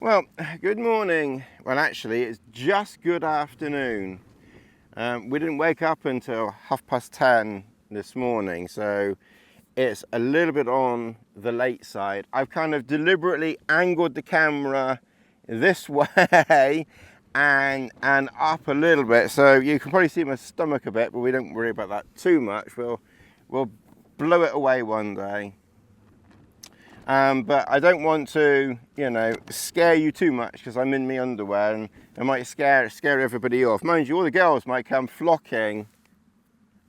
Well, good morning. Well, actually, it's just good afternoon. We didn't wake up until 10:30 this morning, so it's a little bit on the late side. I've kind of deliberately angled the camera this way and up a little bit, so you can probably see my stomach a bit, but we don't worry about that too much. We'll blow it away one day. But I don't want to, scare you too much because I'm in my underwear and I might scare everybody off. Mind you, all the girls might come flocking.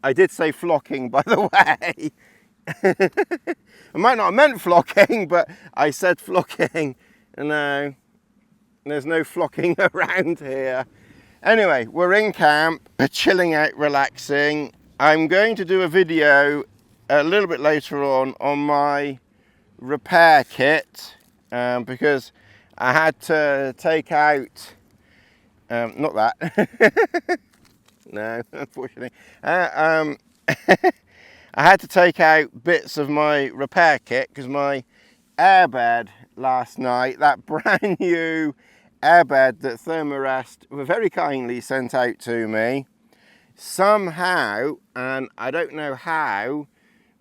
I did say flocking, by the way. I might not have meant flocking, but I said flocking. No, there's no flocking around here. Anyway, we're in camp, we're chilling out, relaxing. I'm going to do a video a little bit later on my repair kit because I had to take out not that no, unfortunately I had to take out bits of my repair kit because my airbed last night, that brand new airbed that Thermarest were very kindly sent out to me, somehow, and I don't know how,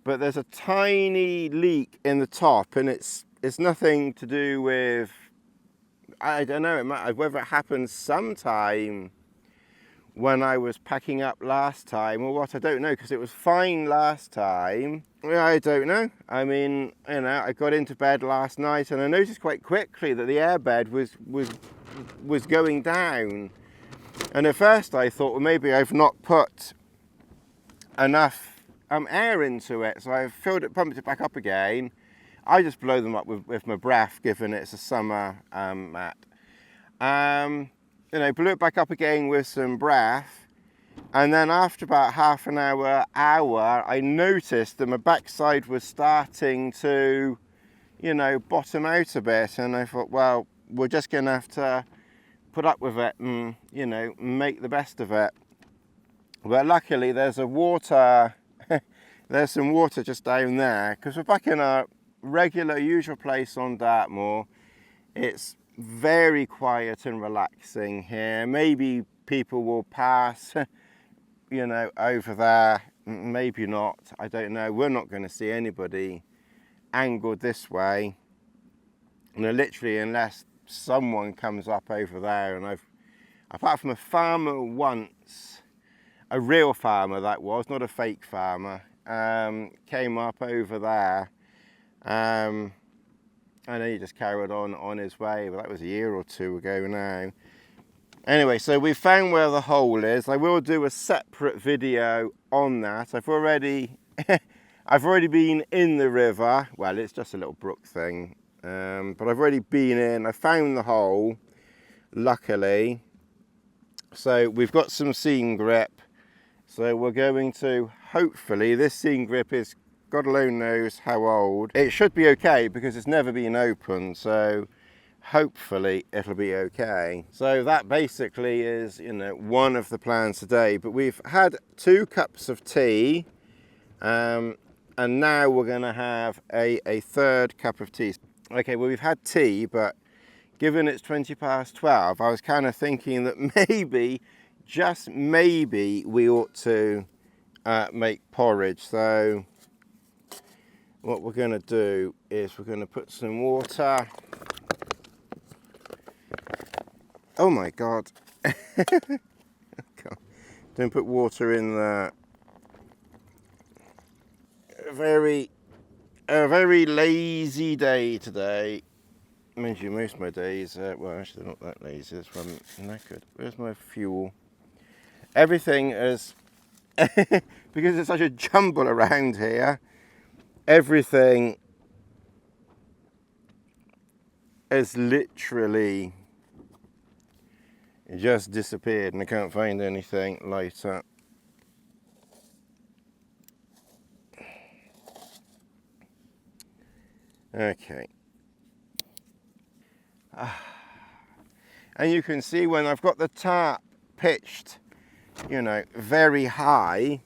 but there's a tiny leak in the top, and it's nothing to do with, I don't know, whether it happened sometime when I was packing up last time or what, I don't know, because it was fine last time. I don't know. I mean, I got into bed last night and I noticed quite quickly that the airbed was going down. And at first I thought, well, maybe I've not put enough air into it, so I've pumped it back up again. I just blow them up with my breath, given it's a summer mat. Blew it back up again with some breath, and then after about half an hour, I noticed that my backside was starting to, bottom out a bit, and I thought, well, we're just gonna have to put up with it and, make the best of it. But luckily there's some water just down there, because we're back in our regular, usual place on Dartmoor. It's very quiet and relaxing here. Maybe people will pass, over there. Maybe not. I don't know. We're not going to see anybody angled this way. Literally, unless someone comes up over there. And apart from a farmer once, a real farmer that was, not a fake farmer, came up over there, and then he just carried on his way, but that was a year or two ago now. Anyway, so we found where the hole is. I will do a separate video on that. I've already been in the river. Well, it's just a little brook thing, but I've already been in. I found the hole, luckily. So we've got some seam grip. So we're going to, hopefully, this seam grip is, God alone knows how old. It should be okay because it's never been opened, so hopefully it'll be okay. So that basically is, one of the plans today. But we've had 2 cups of tea, and now we're going to have a 3rd cup of tea. Okay, well, we've had tea, but given it's 12:20, I was kind of thinking that maybe, just maybe, we ought to make porridge. So what we're going to do is we're going to put some water. Oh my God. Don't put water in there. A very lazy day today. Mind you, most of my days, well, actually they're not that lazy. This one, knackered. Where's my fuel? Everything is, because it's such a jumble around here, everything is literally just disappeared, and I can't find anything lighter. Okay. And you can see when I've got the tarp pitched, very high,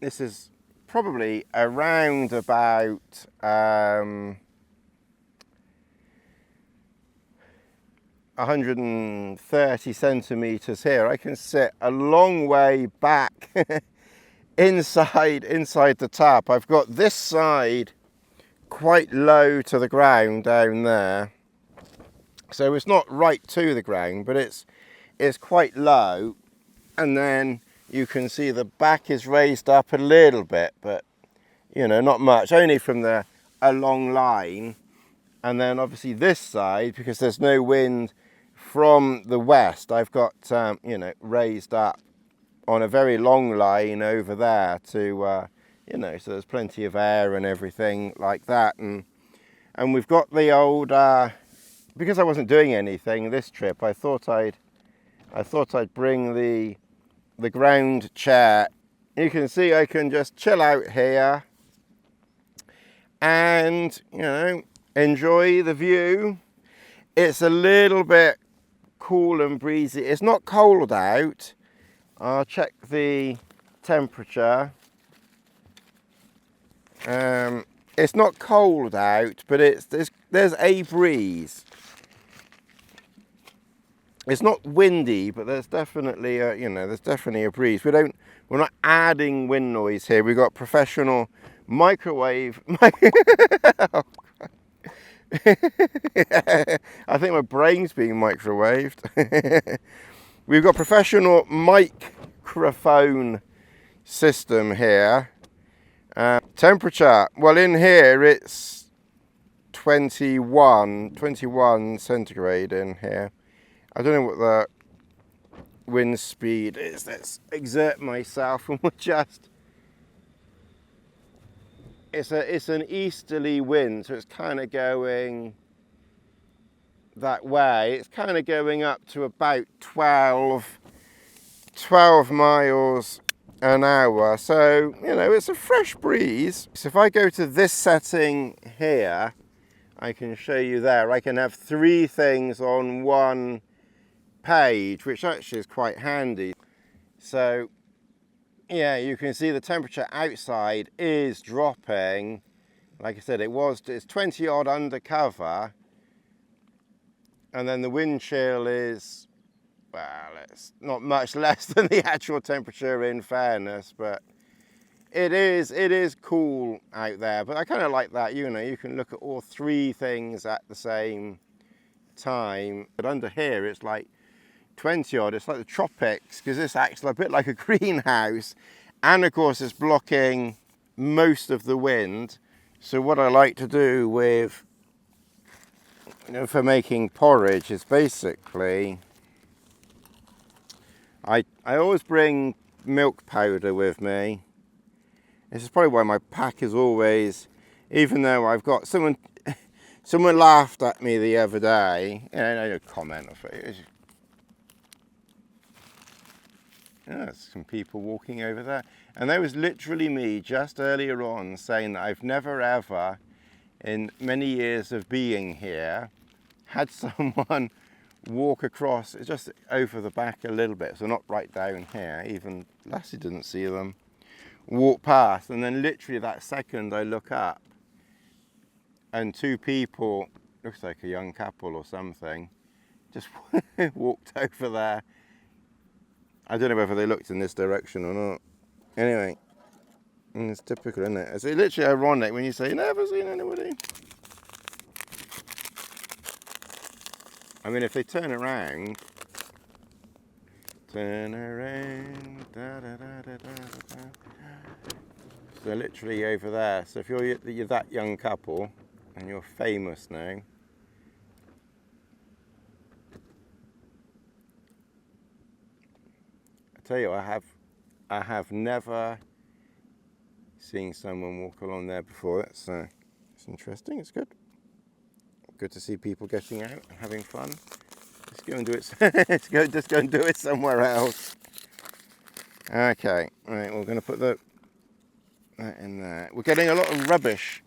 this is probably around about 130 centimeters here. I can sit a long way back inside the tarp. I've got this side quite low to the ground down there, so it's not right to the ground, but it's quite low. And then you can see the back is raised up a little bit, but you know, not much, only from a long line. And then obviously this side, because there's no wind from the west, I've got you know, raised up on a very long line over there to you know, so there's plenty of air and everything like that. And we've got the old because I wasn't doing anything this trip, I thought I'd bring the ground chair. You can see I can just chill out here and, you know, enjoy the view. It's a little bit cool and breezy. It's not cold out. I'll check the temperature. It's not cold out, but there's a breeze. It's not windy, but there's definitely you know, there's definitely a breeze. We're not adding wind noise here. We've got professional microwave. I think my brain's being microwaved. We've got professional microphone system here. Temperature, well, in here it's 21 centigrade in here. I don't know what the wind speed is. Let's exert myself and we'll just... It's an easterly wind, so it's kind of going that way. It's kind of going up to about 12 miles an hour. So, you know, it's a fresh breeze. So if I go to this setting here, I can show you there. I can have 3 things on one page, which actually is quite handy. So yeah, you can see the temperature outside is dropping. Like I said, it's 20 odd under cover, and then the wind chill is, well, it's not much less than the actual temperature in fairness, but it is cool out there. But I kind of like that, you know, you can look at all 3 things at the same time. But under here it's like 20 odd, it's like the tropics, because this acts a bit like a greenhouse, and of course it's blocking most of the wind. So what I like to do with, you know, for making porridge is basically, I always bring milk powder with me. This is probably why my pack is always, even though I've got someone laughed at me the other day, you know, a comment of it. There's some people walking over there. And that was literally me just earlier on saying that I've never ever, in many years of being here, had someone walk across, just over the back a little bit, so not right down here. Even Lassie didn't see them. Walk past, and then literally that second I look up, and 2 people, looks like a young couple or something, just walked over there. I don't know whether they looked in this direction or not. Anyway, it's typical, isn't it? It's literally ironic when you say, never seen anybody. I mean, if they turn around, da, da, da, da, da, da. So they're literally over there. So if you're that young couple, and you're famous now, tell you, I have never seen someone walk along there before. It's interesting. It's good. Good to see people getting out and having fun. Let's go and do it. Just go and do it somewhere else. Okay, right. We're going to put that in there. We're getting a lot of rubbish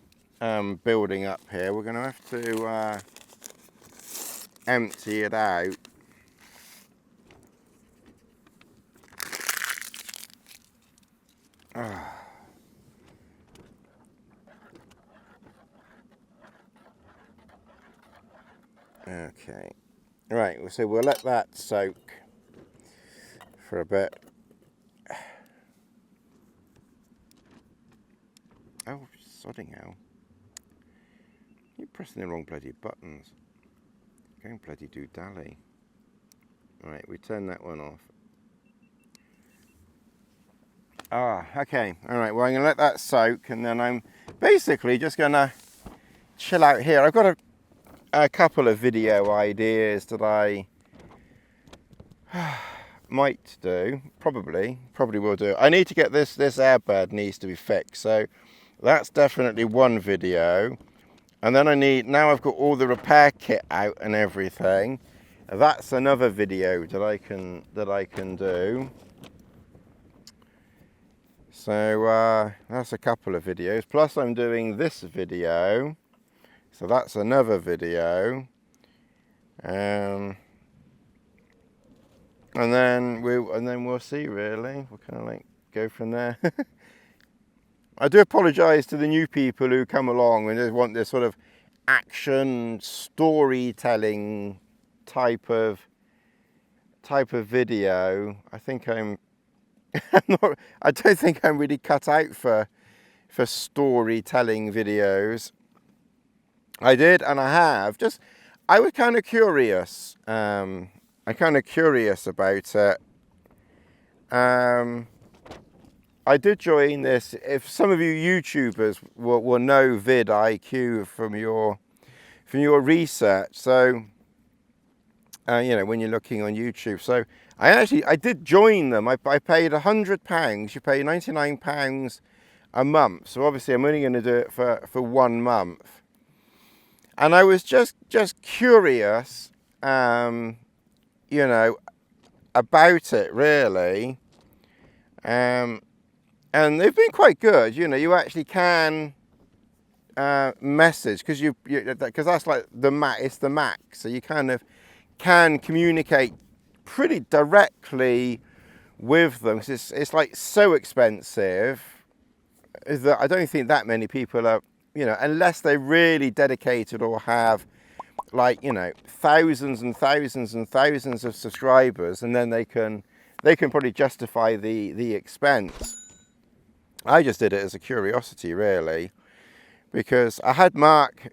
building up here. We're going to have to empty it out. Okay, Right, so we'll let that soak for a bit. Oh, sodding hell. You're pressing the wrong bloody buttons. Going bloody do-dally. Right, we turn that one off. Ah, okay. All right, well, I'm going to let that soak, and then I'm basically just going to chill out here. I've got a couple of video ideas that I might do. Probably will do. I need to get this airbed needs to be fixed, so that's definitely one video. And then now I've got all the repair kit out and everything. That's another video that I can do. So that's a couple of videos. Plus I'm doing this video. So that's another video. And then we'll see really. We'll kind of like go from there. I do apologise to the new people who come along and just want this sort of action storytelling type of video. I think I don't think I'm really cut out for storytelling videos. I did, and I have. I was kind of curious. I'm kind of curious about it. I did join this. If some of you YouTubers will know vidiq from your research, so you know, when you're looking on YouTube. So I did join them. I paid £100. You pay £99 a month. So obviously I'm only going to do it for 1 month. And I was just curious, you know, about it really. And they've been quite good. You know, you actually can message because that's like it's the Mac, so you kind of can communicate pretty directly with them. Because it's like so expensive that I don't think that many people are, you know, unless they're really dedicated or have like, you know, thousands and thousands and thousands of subscribers, and then they can probably justify the expense. I just did it as a curiosity really, because I had Mark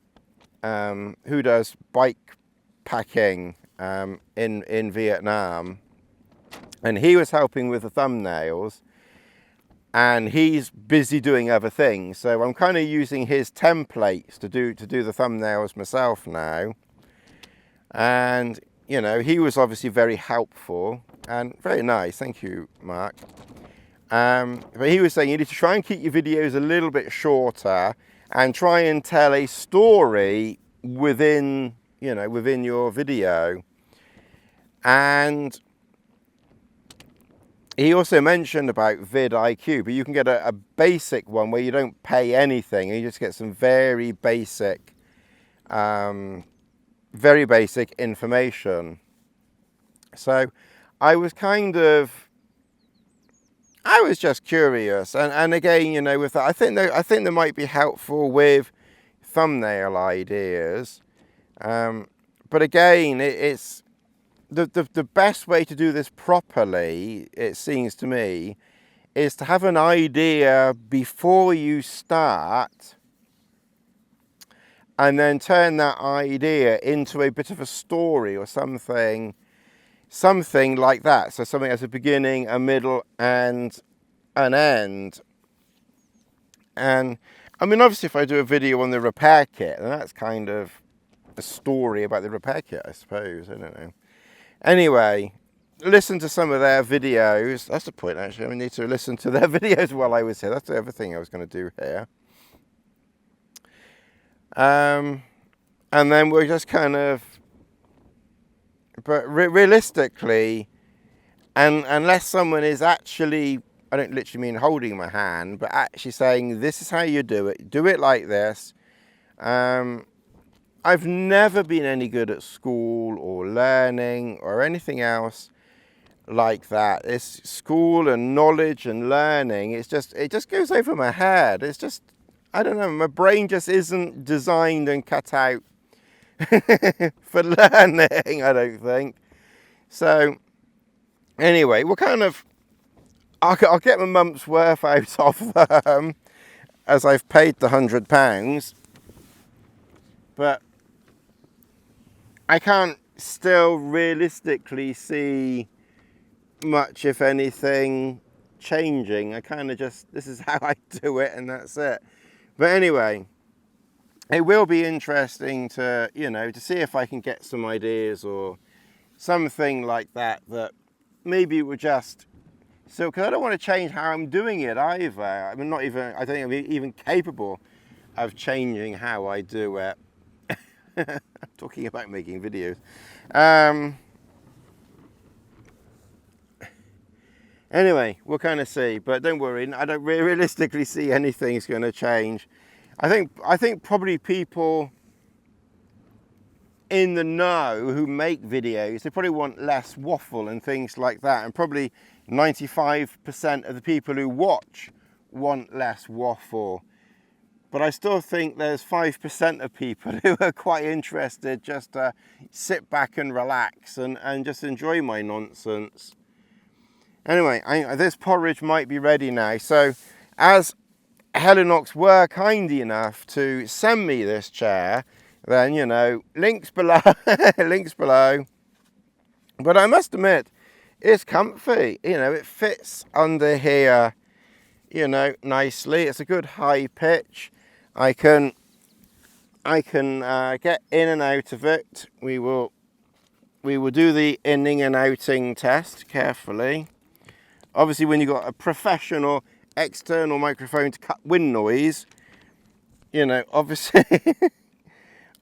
who does bike packing in Vietnam, and he was helping with the thumbnails, and he's busy doing other things, so I'm kind of using his templates to do the thumbnails myself now. And you know, he was obviously very helpful and very nice. Thank you, Mark. But he was saying you need to try and keep your videos a little bit shorter and try and tell a story within, you know, within your video. And he also mentioned about vidiq, but you can get a basic one where you don't pay anything and you just get some very basic information. So I was just curious, and again, you know, with that, I think they might be helpful with thumbnail ideas. But again, it's the best way to do this properly, it seems to me, is to have an idea before you start, and then turn that idea into a bit of a story or something like that. So something has a beginning, a middle, and an end. And I mean, obviously, if I do a video on the repair kit, then that's kind of a story about the repair kit, I suppose. I don't know. Anyway, listen to some of their videos. That's the point, actually. I need to listen to their videos while I was here. That's the other thing I was going to do here. And then we're just kind of, but realistically, and unless someone is actually, I don't literally mean holding my hand, but actually saying, this is how you do it like this. I've never been any good at school or learning or anything else like that. It's school and knowledge and learning. It just goes over my head. It's just, I don't know, my brain just isn't designed and cut out for learning, I don't think. So anyway, we'll kind of, I'll get my month's worth out of them as I've paid the £100, but I can't still realistically see much, if anything, changing. I kind of just, this is how I do it and that's it. But anyway, it will be interesting to, you know, to see if I can get some ideas or something like that, that maybe we're just, so, because I don't want to change how I'm doing it either. I'm not even, I don't think I'm even capable of changing how I do it. I'm talking about making videos. Anyway, we'll kind of see, but don't worry, I don't realistically see anything's going to change. I think probably people in the know who make videos, they probably want less waffle and things like that, and probably 95% of the people who watch want less waffle. But I still think there's 5% of people who are quite interested just to sit back and relax and just enjoy my nonsense. Anyway, this porridge might be ready now. So as Helinox were kind enough to send me this chair, then, you know, links below, links below. But I must admit, it's comfy. You know, it fits under here, you know, nicely. It's a good high pitch. I can get in and out of it. We will do the inning and outing test carefully. Obviously, when you've got a professional external microphone to cut wind noise, you know, obviously,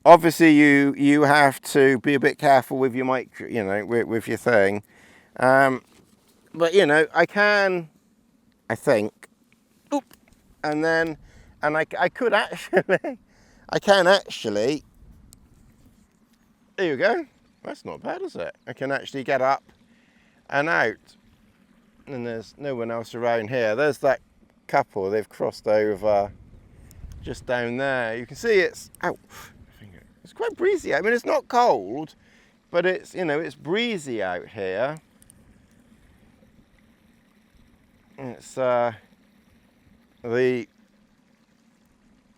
obviously you have to be a bit careful with your mic, you know, with your thing. But you know, I think, oop, and I could actually, I can actually. There you go. That's not bad, is it? I can actually get up and out. And there's no one else around here. There's that couple, they've crossed over just down there. You can see it's, ow, it's quite breezy. I mean, it's not cold, but it's, you know, it's breezy out here. It's the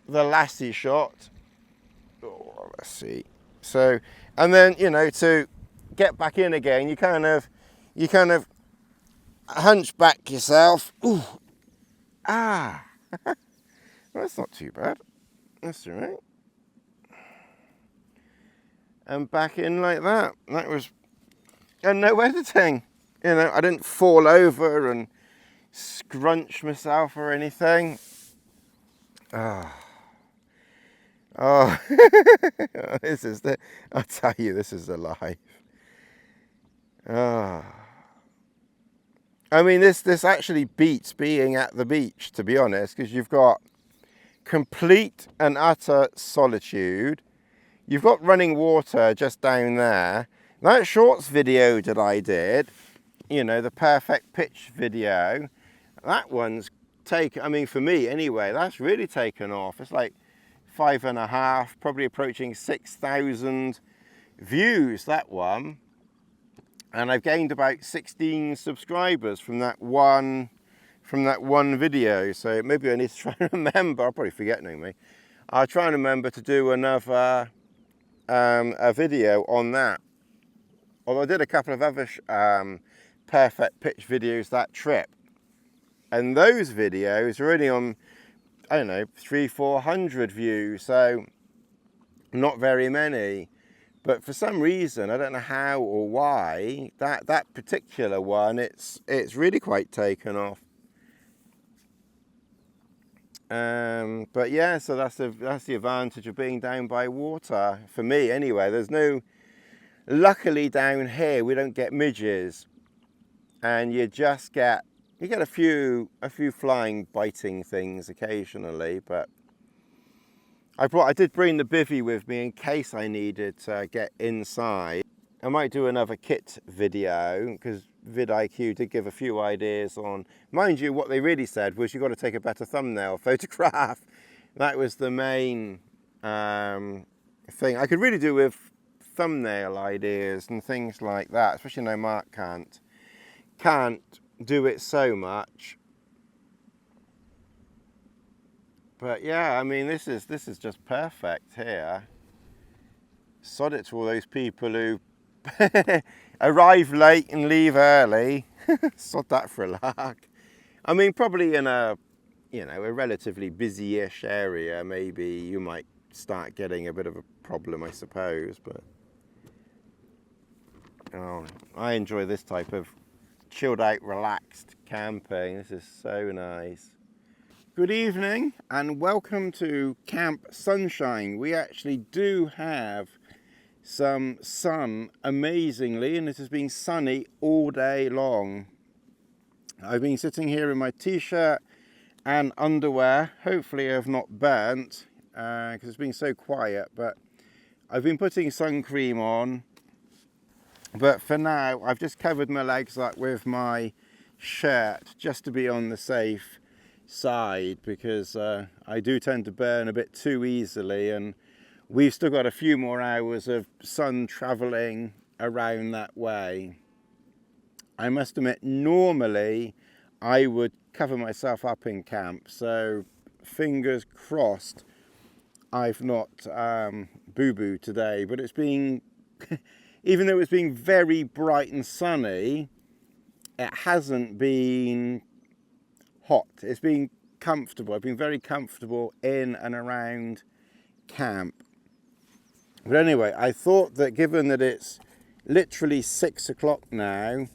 lassie shot. Oh, let's see. So, and then, you know, to get back in again, you kind of hunch back yourself. Ooh, well, that's not too bad. That's all right. And back in like that. That was, and no editing. You know, I didn't fall over and scrunch myself or anything. Oh, this is the, I'll tell you, this is the life. I mean, this actually beats being at the beach, to be honest, because you've got complete and utter solitude. You've got running water just down there. That shorts video that I did, you know, the perfect pitch video, that one's taken, I mean, for me anyway, that's really taken off. It's like 5.5, probably approaching 6,000 views, that one. And I've gained about 16 subscribers from that one video. So maybe I need to try and remember, I'll probably forget knowing me. I'll try and remember to do another a video on that. Although I did a couple of other perfect pitch videos that trip. And those videos are only on, I don't know, 300-400 views. So not very many. But for some reason, I don't know how or why, that particular one, it's really quite taken off. But yeah, so that's the advantage of being down by water for me anyway. There's no, luckily down here we don't get midges, and you get a few flying, biting things occasionally, but I did bring the bivvy with me in case I needed to get inside. I might do another kit video because vidiq did give a few ideas on, mind you, what they really said was you've got to take a better thumbnail photograph. That was the main thing. I could really do with thumbnail ideas and things like that, especially though Mark can't do it so much. But yeah, I mean, this is just perfect here. Sod it to all those people who arrive late and leave early. Sod that for a lark. I mean, probably in a, you know, a relatively busy-ish area, maybe you might start getting a bit of a problem, I suppose. But oh, I enjoy this type of chilled out, relaxed camping. This is so nice. Good evening and welcome to Camp Sunshine. We actually do have some sun, amazingly, and it has been sunny all day long. I've been sitting here in my t-shirt and underwear. Hopefully I've not burnt because it's been so quiet, but I've been putting sun cream on. But for now, I've just covered my legs up with my shirt just to be on the safe side, because I do tend to burn a bit too easily, and we've still got a few more hours of sun travelling around that way. I must admit, normally I would cover myself up in camp, so fingers crossed I've not boo-booed today. But it's been, even though it's been very bright and sunny, it hasn't been hot. It's been comfortable. I've been very comfortable in and around camp. But anyway, I thought that given that it's literally 6 o'clock now,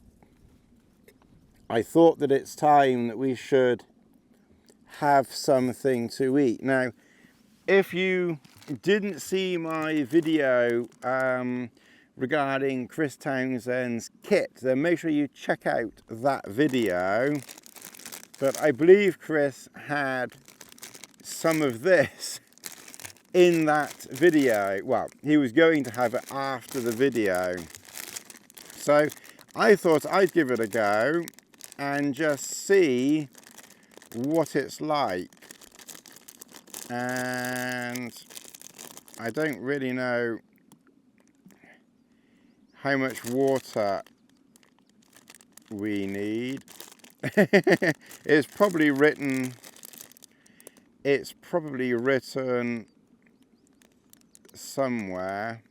I thought that it's time that we should have something to eat. Now, if you didn't see my video regarding Chris Townsend's kit, then make sure you check out that video. But I believe Chris had some of this in that video. Well, he was going to have it after the video. So I thought I'd give it a go and just see what it's like. And I don't really know how much water we need. It's probably written somewhere.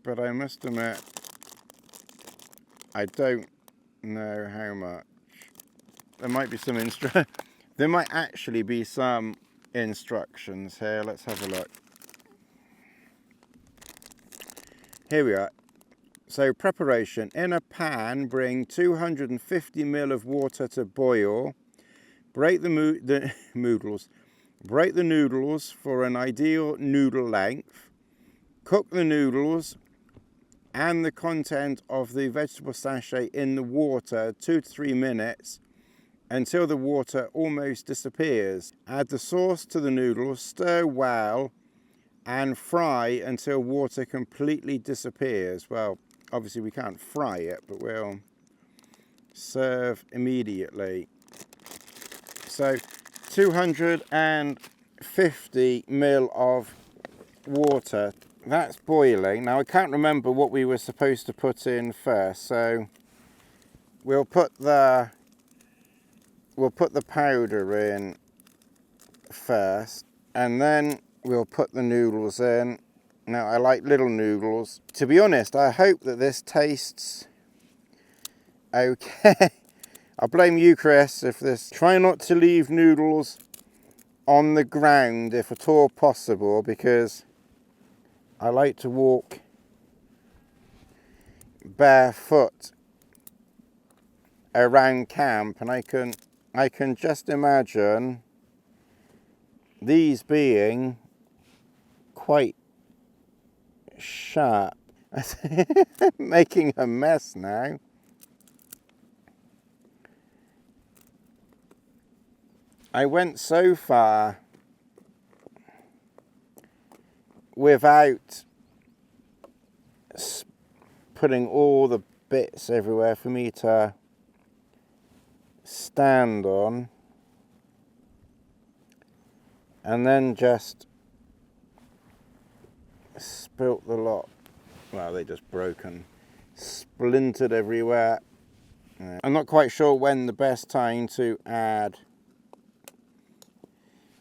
But I must admit, I don't know how much. There might be some there might actually be some instructions here. Let's have a look. Here we are. So preparation: in a pan, bring 250 ml of water to boil. Break the noodles. Break the noodles for an ideal noodle length. Cook the noodles and the content of the vegetable sachet in the water 2 to 3 minutes until the water almost disappears. Add the sauce to the noodles, stir well, and fry until water completely disappears. Well, obviously we can't fry it, but we'll serve immediately. So 250 ml of water, that's boiling. Now I can't remember what we were supposed to put in first, so we'll put the powder in first, and then we'll put the noodles in. Now I like little noodles. To be honest, I hope that this tastes okay. I blame you, Chris, if this. Try not to leave noodles on the ground if at all possible, because I like to walk barefoot around camp, and I can just imagine these being quite sharp. Making a mess now. I went so far without putting all the bits everywhere for me to stand on. and then just spilt the lot. Well, they just broken, splintered everywhere. I'm not quite sure when the best time to add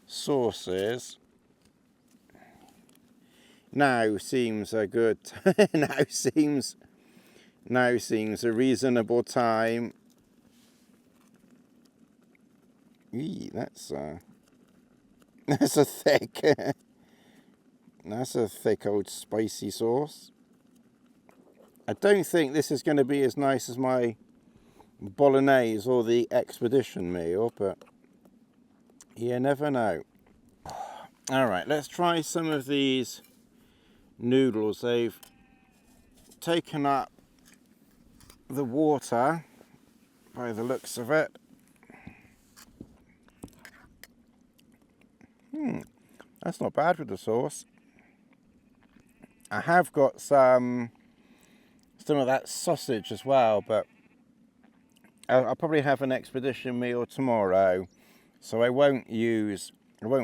sauce is. Now seems a good now seems a reasonable time. Eee, that's a thick that's a thick old spicy sauce. I don't think this is going to be as nice as my bolognese or the expedition meal, but you never know. Alright, let's try some of these noodles. They've taken up the water by the looks of it. That's not bad with the sauce. I have got some of that sausage as well, but I'll probably have an expedition meal tomorrow, so I won't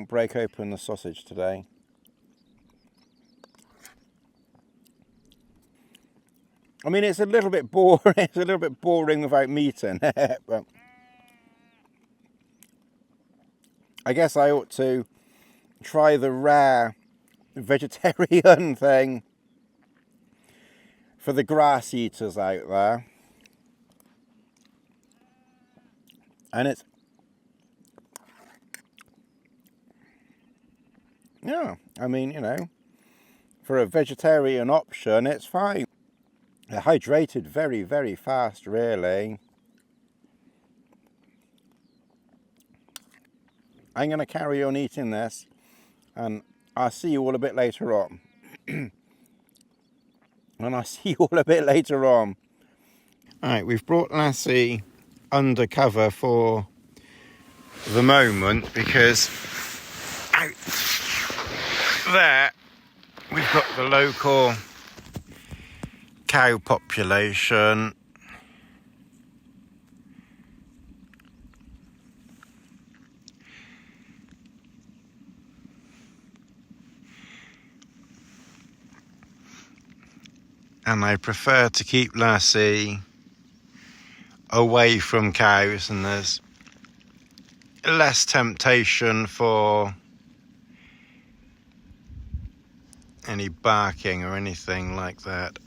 break open the sausage today. I mean, it's a little bit boring. It's a little bit boring without meat in it, but I guess I ought to try the rare vegetarian thing for the grass eaters out there. And it's, yeah, I mean, you know, for a vegetarian option, it's fine. They're hydrated very, very fast, really. I'm going to carry on eating this, and I'll see you all a bit later on. Alright, we've brought Lassie undercover for the moment because out there we've got the local cow population. And I prefer to keep Lassie away from cows, and there's less temptation for any barking or anything like that.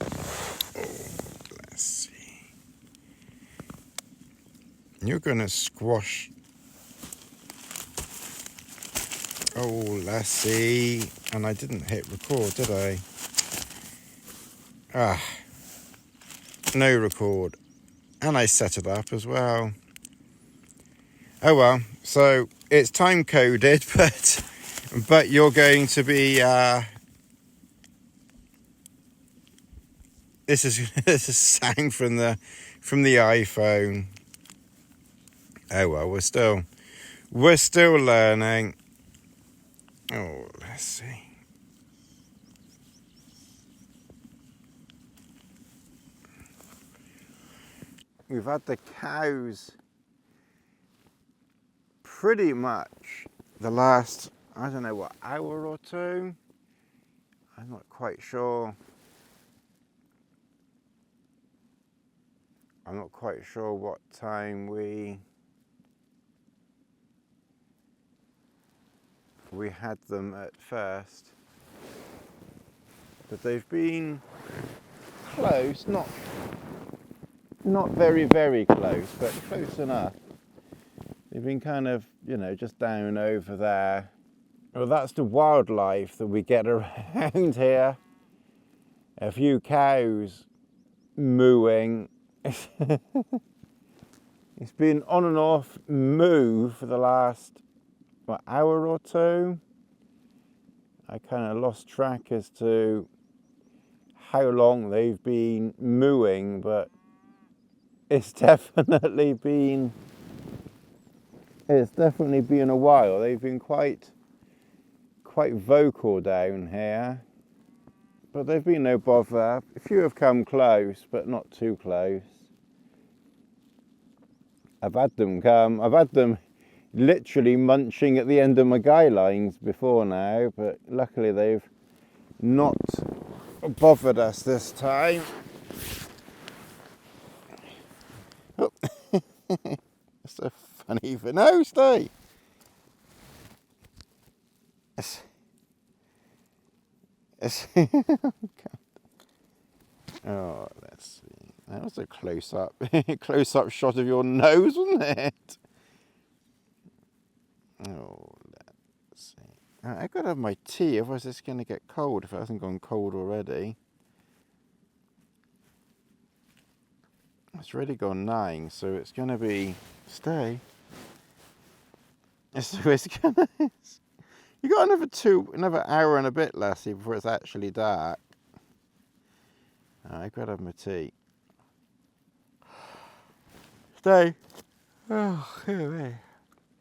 Oh, let's see. You're gonna squash. Oh, Lassie. And I didn't hit record, did I? Ah, no record. And I set it up as well. Oh well, so it's time coded, but you're going to be this is sound from the iPhone. Oh well, we're still learning. Oh, let's see. We've had the cows pretty much the last, I don't know, what, hour or two? I'm not quite sure. I'm not quite sure what time we had them at first. But they've been close, not very, very close, but close enough. They've been kind of, you know, just down over there. Well, that's the wildlife that we get around here. A few cows mooing. It's been on and off moo for the last, what, hour or two. I kind of lost track as to how long they've been mooing, but it's definitely been a while. They've been quite vocal down here, but they've been no bother. A few have come close, but not too close. I've had them literally munching at the end of my guy lines before now, but luckily they've not bothered us this time. Oh. It's so funny, but no, stay. Oh, let's see. That was a close-up, close-up shot of your nose, wasn't it? Oh, let's see. I gotta have my tea, otherwise it's gonna get cold if it hasn't gone cold already. It's already gone 9, so it's gonna be stay. So it's gonna. You got another hour and a bit, lassie, before it's actually dark. I gotta have my tea. Stay. Oh, here we are.